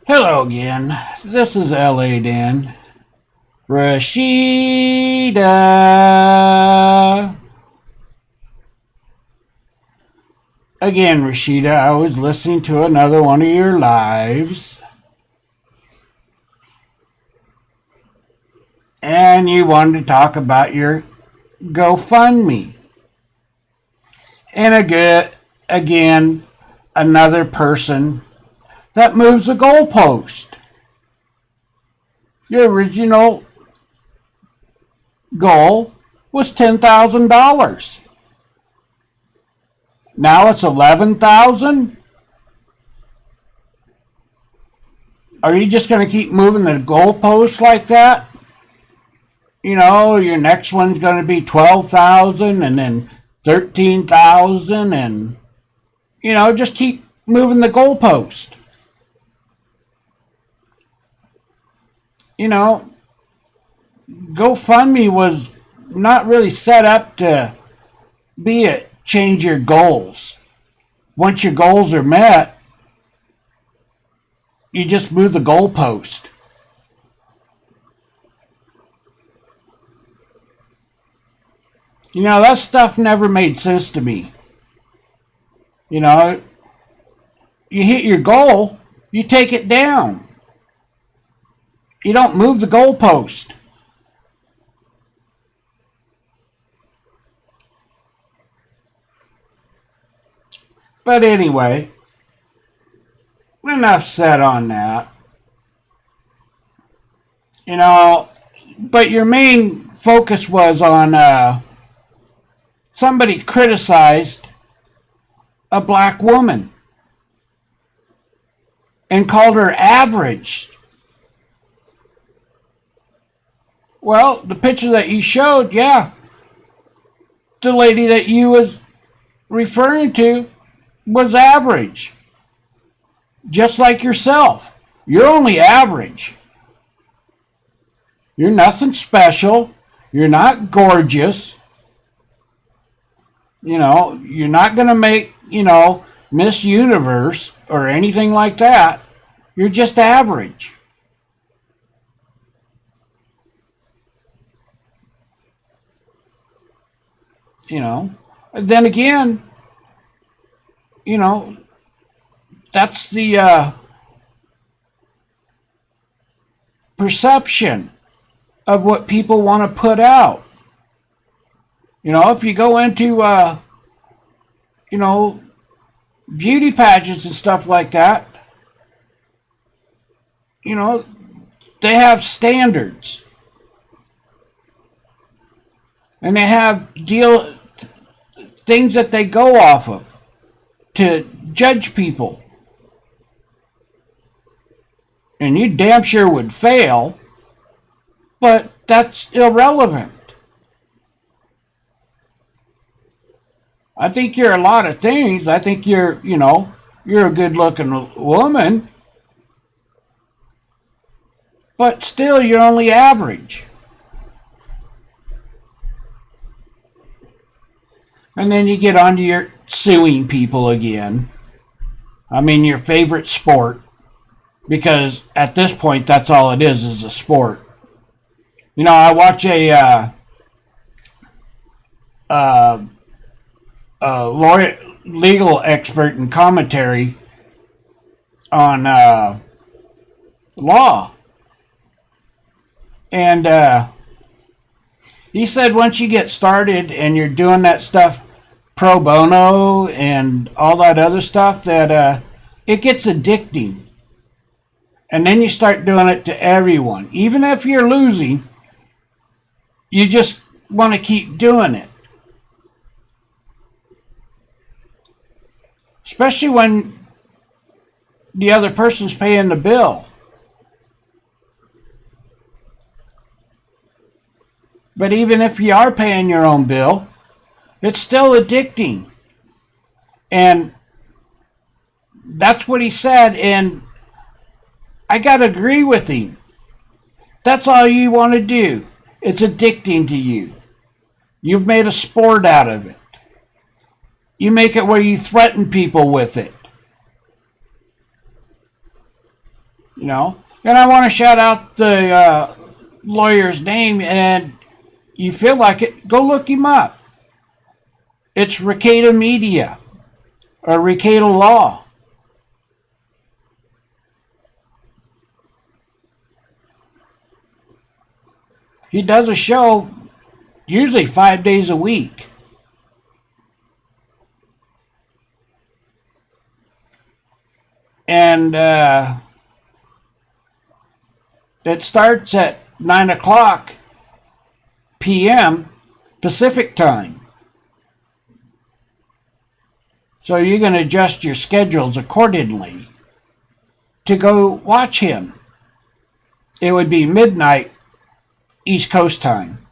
Hello again. This is LA Dan. Rashida. Again, Rashida, I was listening to another one of your lives, and you wanted to talk about your GoFundMe. And again, another person that moves the goalpost. Your original goal was $10,000. Now it's 11,000. Are you just going to keep moving the goalpost like that? Your next one's going to be 12,000 and then 13,000 and just keep moving the goalpost. GoFundMe was not really set up to be a change your goals. Once your goals are met, you just move the goalpost. That stuff never made sense to me. You hit your goal, you take it down. You don't move the goalpost. But anyway, enough said on that. But your main focus was on somebody criticized a black woman and called her average. Well, the picture that you showed, yeah, the lady that you was referring to was average. Just like yourself. You're only average. You're nothing special. You're not gorgeous. You're not going to make, Miss Universe or anything like that. You're just average. Then again, that's the perception of what people want to put out. If you go into, beauty pageants and stuff like that, they have standards. And they have things that they go off of to judge people. And you damn sure would fail, but that's irrelevant. I think you're a lot of things. I think you're a good-looking woman, but still you're only average. And then you get onto your suing people again. I mean, your favorite sport. Because at this point, that's all it is a sport. I watch a lawyer, legal expert and commentary on law. And he said once you get started and you're doing that stuff pro bono and all that other stuff, that it gets addicting. And then you start doing it to everyone. Even if you're losing, you just want to keep doing it. Especially when the other person's paying the bill. But even if you are paying your own bill, it's still addicting. And that's what he said, and I got to agree with him. That's all you want to do. It's addicting to you. You've made a sport out of it. You make it where you threaten people with it. you know. And I want to shout out the lawyer's name, and you feel like it, go look him up. It's Rashida Media or Rashida Law. He does a show usually 5 days a week. And it starts at 9 o'clock p.m. Pacific time. So you're going to adjust your schedules accordingly to go watch him. It would be midnight East Coast time.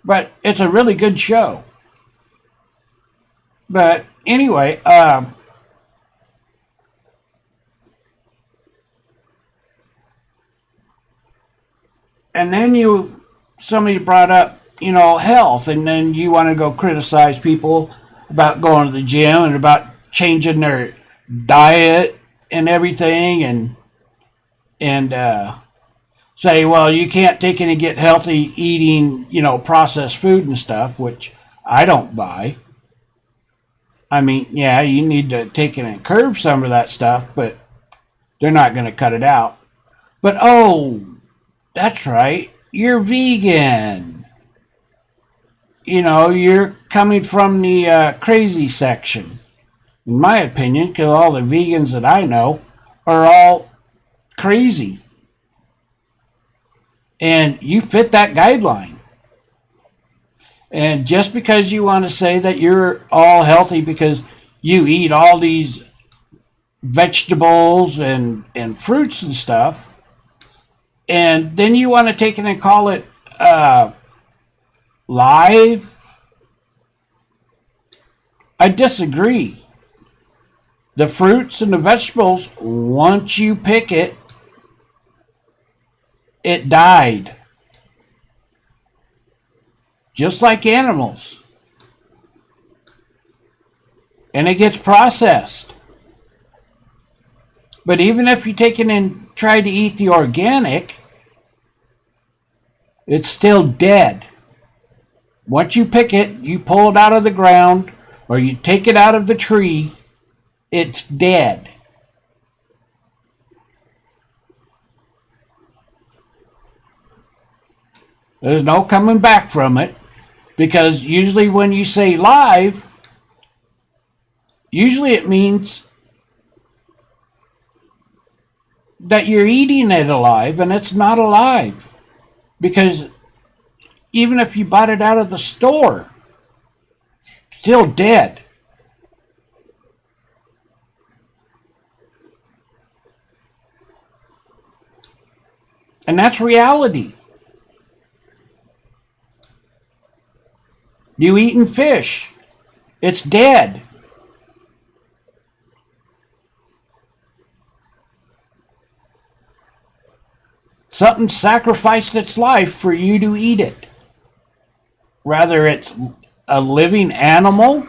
But it's a really good show. But anyway, and then somebody brought up, health, and then you want to go criticize people about going to the gym and about changing their diet and everything, and say, well, you can't take in and get healthy eating, processed food and stuff, which I don't buy. I mean, yeah, you need to take in and curb some of that stuff, but they're not going to cut it out. But, oh, that's right, you're vegan. You're coming from the crazy section. In my opinion, because all the vegans that I know are all crazy. And you fit that guideline. And just because you want to say that you're all healthy because you eat all these vegetables and fruits and stuff, and then you want to take it and call it live, I disagree. The fruits and the vegetables, once you pick it, it died. Just like animals. And it gets processed. But even if you take it and try to eat the organic, it's still dead. Once you pick it, you pull it out of the ground, or you take it out of the tree, it's dead. There's no coming back from it. Because usually when you say live, usually it means that you're eating it alive, and it's not alive. Because even if you bought it out of the store, it's still dead. And that's reality. You eating fish, it's dead. Something sacrificed its life for you to eat it. Whether it's a living animal,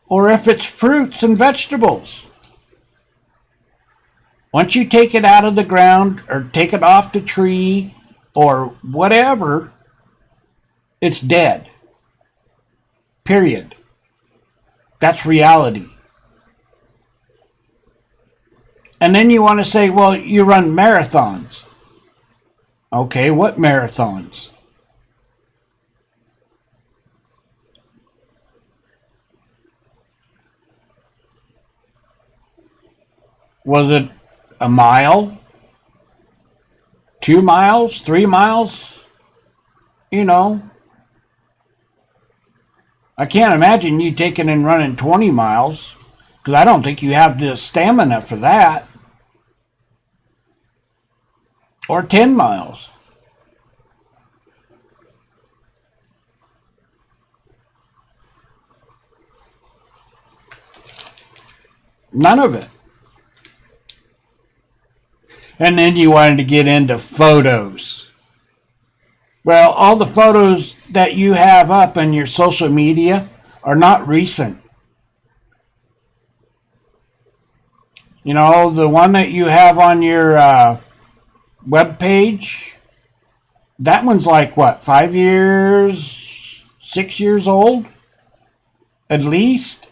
or if it's fruits and vegetables. Once you take it out of the ground, or take it off the tree, or whatever, it's dead. Period. That's reality. And then you want to say, well, you run marathons. Okay, what marathons? Was it a mile? 2 miles? 3 miles? I can't imagine you taking and running 20 miles, because I don't think you have the stamina for that. Or 10 miles. None of it. And then you wanted to get into photos. Well, all the photos that you have up on your social media are not recent. You know, the one that you have on your web page, that one's like what, 5 years, 6 years old, at least.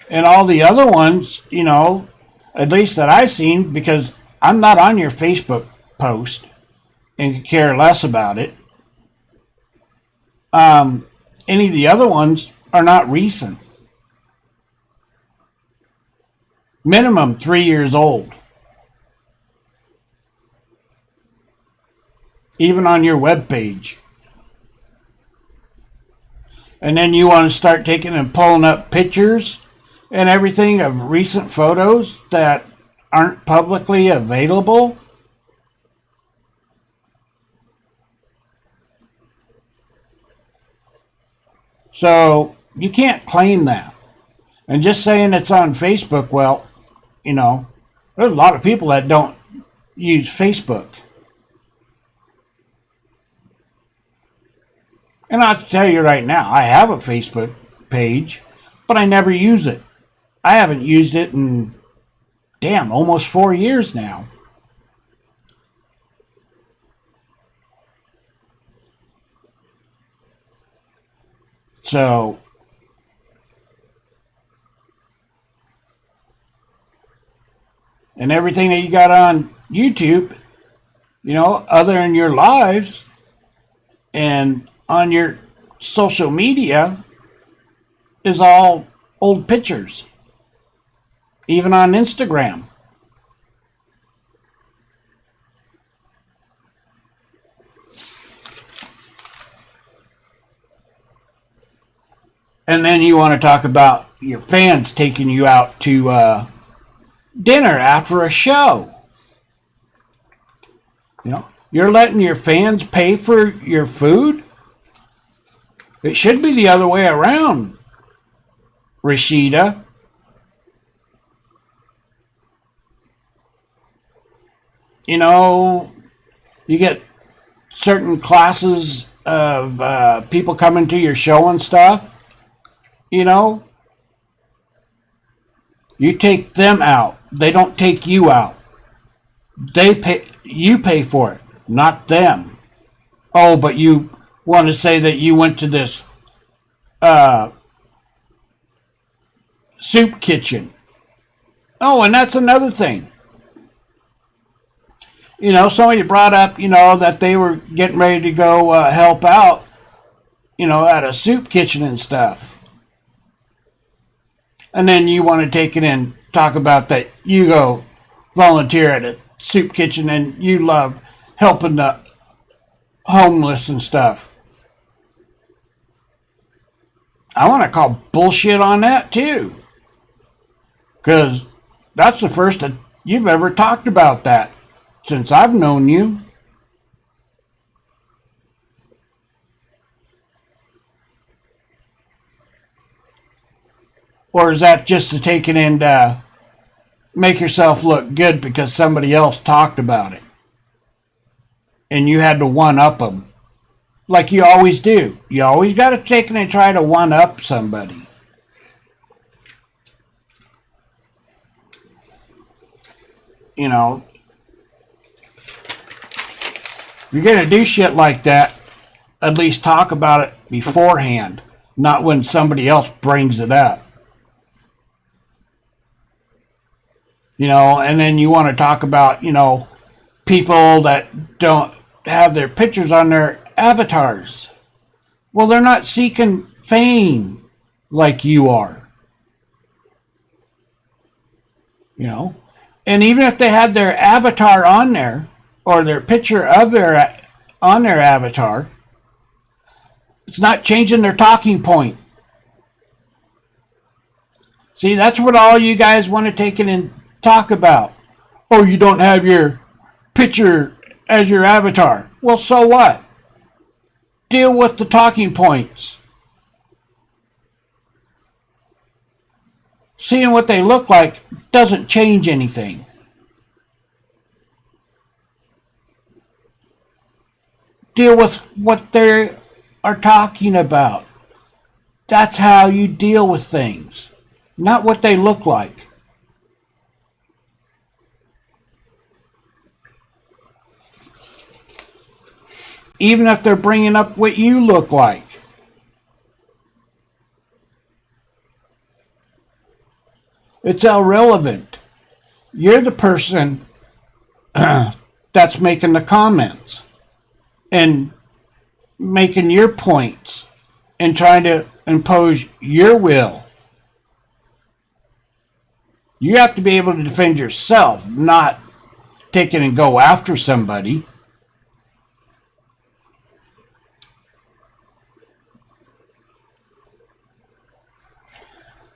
And all the other ones, you know, at least that I've seen, because I'm not on your Facebook post and could care less about it. Any of the other ones are not recent. Minimum 3 years old. Even on your web page. And then you want to start taking and pulling up pictures and everything of recent photos that aren't publicly available. So you can't claim that. And just saying it's on Facebook, well, you know, there's a lot of people that don't use Facebook. And I'll tell you right now, I have a Facebook page, but I never use it. I haven't used it in, almost 4 years now. So, and everything that you got on YouTube, you know, other than your lives and on your social media, is all old pictures. Even on Instagram. And then you want to talk about your fans taking you out to dinner after a show. You know, you're letting your fans pay for your food? It should be the other way around, Rashida. You know, you get certain classes of people coming to your show and stuff. You know, you take them out. They don't take you out. They pay. You pay for it, not them. Oh, but you want to say that you went to this soup kitchen. Oh, and that's another thing. You know, somebody brought up, you know, that they were getting ready to go help out, you know, at a soup kitchen and stuff. And then you want to take it and talk about that you go volunteer at a soup kitchen and you love helping the homeless and stuff. I want to call bullshit on that too. Because that's the first that you've ever talked about that since I've known you. Or is that just to take it and make yourself look good because somebody else talked about it? And you had to one-up them. Like you always do. You always got to take it and try to one-up somebody. You know, if you're going to do shit like that, at least talk about it beforehand, not when somebody else brings it up. You know, and then you want to talk about, you know, people that don't have their pictures on their avatars. Well, they're not seeking fame like you are. You know, and even if they had their avatar on there or their picture of their on their avatar, it's not changing their talking point. See, that's what all you guys want to take it and talk about. Oh, you don't have your picture as your avatar. Well, so what? Deal with the talking points. Seeing what they look like doesn't change anything. deal with what they are talking about. That's how you deal with things, not what they look like. Even if they're bringing up what you look like. It's irrelevant. You're the person that's making the comments and making your points and trying to impose your will. You have to be able to defend yourself, not take it and go after somebody.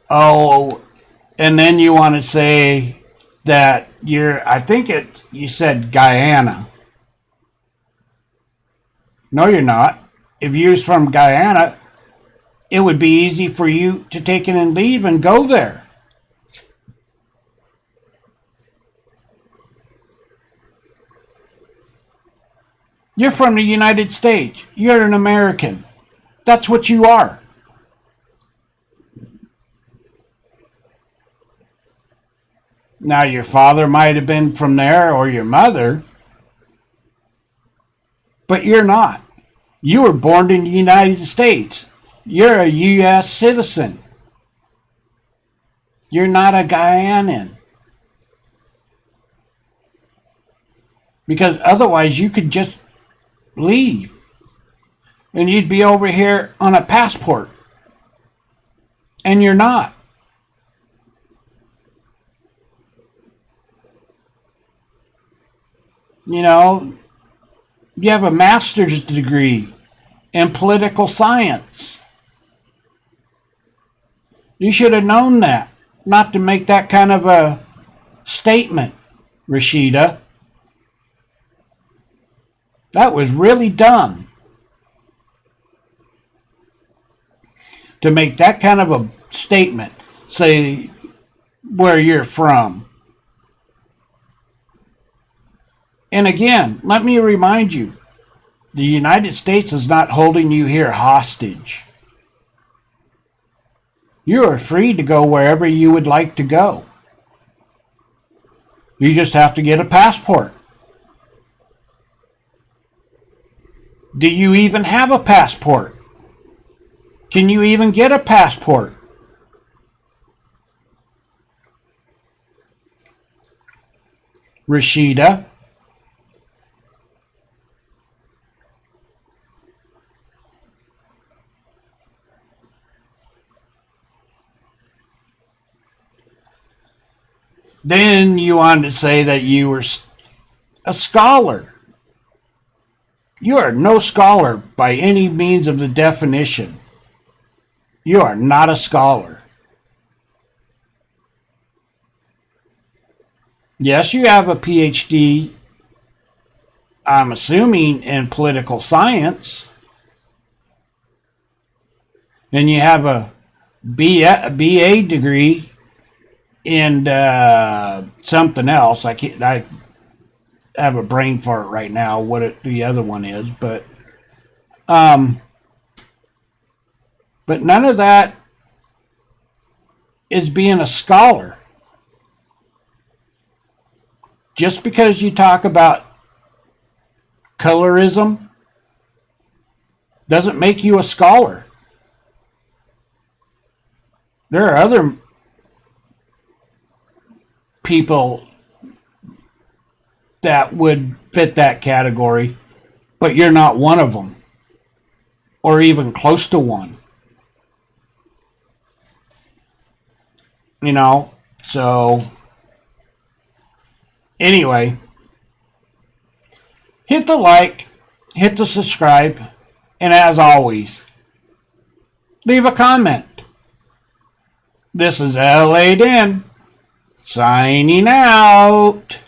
Oh, and then you want to say that you said Guyana. No, you're not. If you was from Guyana, it would be easy for you to take it and leave and go there. You're from the United States. You're an American. That's what you are. Now, your father might have been from there or your mother, but you're not. You were born in the United States. You're a U.S. citizen. You're not a Guyanan. Because otherwise you could just leave and you'd be over here on a passport. And you're not. You know, you have a master's degree in political science. You should have known that, not to make that kind of a statement, Rashida. That was really dumb. To make that kind of a statement, say where you're from. And again, let me remind you, the United States is not holding you here hostage. You are free to go wherever you would like to go. You just have to get a passport. Do you even have a passport? Can you even get a passport? Rashida? Then you wanted to say that you were a scholar. You are no scholar by any means of the definition. You are not a scholar. Yes, you have a PhD, I'm assuming, in political science. And you have a BA degree in something else. I have a brain fart right now the other one is, but none of that is being a scholar. Just because you talk about colorism doesn't make you a scholar. There are other people that would fit that category, but you're not one of them, or even close to one. You know, so anyway, hit the like, hit the subscribe, and as always, leave a comment. This is LA Den, signing out.